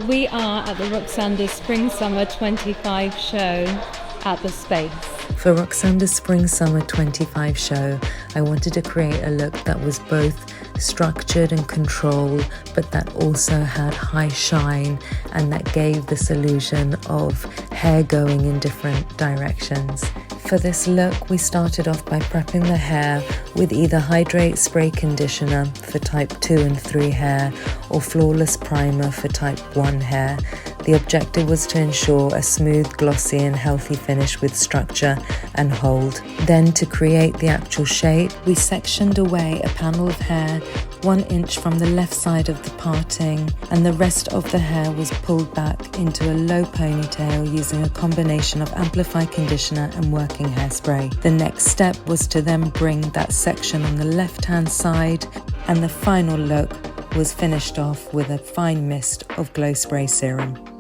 We are at the Roksanda Spring Summer 25 show at the Space. For Roksanda's Spring Summer 25 show, I wanted to create a look that was both structured and controlled, but that also had high shine and that gave this illusion of hair going in different directions. For this look, we started off by prepping the hair with either Hydrate Spray Conditioner for type 2 and 3 hair or Flawless Primer for type 1 hair. The objective was to ensure a smooth, glossy and healthy finish with structure and hold. Then, to create the actual shape, we sectioned away a panel of hair 1 inch from the left side of the parting, and the rest of the hair was pulled back into a low ponytail using a combination of Amplify Conditioner and working hairspray. The next step was to then bring that section on the left-hand side, and the final look was finished off with a fine mist of Glow Spray Serum.